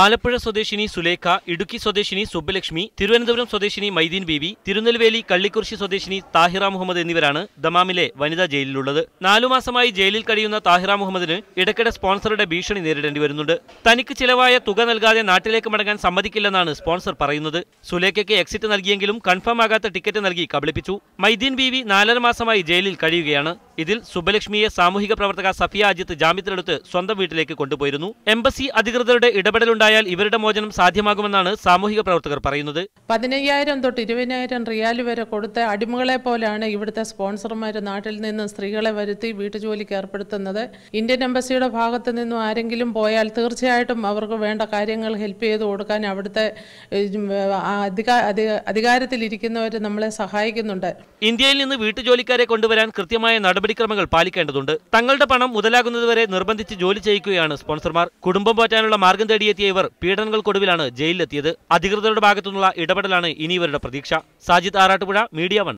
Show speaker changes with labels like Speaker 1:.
Speaker 1: ആലപ്പുഴ സ്വദേശിനി സുലേഖ, ഇടുക്കി സ്വദേശിനി സുബ്ബലക്ഷ്മി, തിരുവനന്തപുരം സ്വദേശിനി മൈദീൻ ബീവി, തിരുനെൽവേലി കള്ളിക്കുറിശി സ്വദേശിനി താഹിറ മുഹമ്മദ് എന്നിവരാണ് ദമാമിലെ വനിതാ ജയിലിലുള്ളത്. 4 മാസമായി ജയിലിൽ കഴിയുന്ന താഹിറ മുഹമ്മദിന് ഇടയ്ക്കിടെ സ്പോൺസറുടെ ഭീഷണി നേരിടേണ്ടി വരുന്നുണ്ട്. തനിക്ക് ചിലവായ തുക നൽകാതെ നാട്ടിലേക്ക് മടങ്ങാൻ സമ്മതിക്കില്ലെന്നാണ് സ്പോൺസർ പറയുന്നത്. സുലേഖയ്ക്ക് എക്സിറ്റ് നൽകിയെങ്കിലും കൺഫേം ആകാത്ത ടിക്കറ്റ് നൽകി കബളിപ്പിച്ചു. മൈദീൻ ബീവി 4.5 മാസമായി ജയിലിൽ കഴിയുകയാണ്. ഇതിൽ സുബ്ബലക്ഷ്മിയെ സാമൂഹിക പ്രവർത്തക സഫിയ അജിത്ത് ജാമ്യത്തിലെടുത്ത് സ്വന്തം വീട്ടിലേക്ക് കൊണ്ടുപോയിരുന്നു. എംബസി അധികൃതരുടെ ഇടപെടലുണ്ടായാൽ ഇവരുടെ മോചനം സാധ്യമാകുമെന്നാണ് സാമൂഹിക പ്രവർത്തകർ പറയുന്നത്.
Speaker 2: 15,000 തൊട്ട് 20,000 റിയാൽ വരെ കൊടുത്ത അടിമകളെ പോലെയാണ് ഇവിടുത്തെ സ്പോൺസർമാർ നാട്ടിൽ നിന്ന് സ്ത്രീകളെ വരുത്തി വീട്ടുജോലിക്ക് ഏർപ്പെടുത്തുന്നത്. ഇന്ത്യൻ എംബസിയുടെ ഭാഗത്തു നിന്നും ആരെങ്കിലും പോയാൽ തീർച്ചയായിട്ടും അവർക്ക് വേണ്ട കാര്യങ്ങൾ ഹെൽപ്പ് ചെയ്ത് കൊടുക്കാൻ അവിടുത്തെ അധികാരത്തിലിരിക്കുന്നവർ നമ്മളെ സഹായിക്കുന്നുണ്ട്.
Speaker 1: ഇന്ത്യയിൽ നിന്ന് വീട്ടുജോലിക്കാരെ കൊണ്ടുവരാൻ കൃത്യമായ നടപടിക്രമങ്ങൾ പാലിക്കേണ്ടതുണ്ട്. തങ്ങളുടെ പണം മുതലാകുന്നതുവരെ നിർബന്ധിച്ച് ജോലി ചെയ്യിക്കുകയാണ് സ്പോൺസർമാർ. കുടുംബം പോറ്റാനുള്ള മാർഗം തേടിയെത്തിയ ഇവർ പീഡനങ്ങൾക്കൊടുവിലാണ് ജയിലിലെത്തിയത്. അധികൃതരുടെ ഭാഗത്തുനിന്നുള്ള ഇടപെടലാണ് ഇനി ഇവരുടെ പ്രതീക്ഷ. സാജിദ് ആറാട്ടുപുഴ, മീഡിയ 1.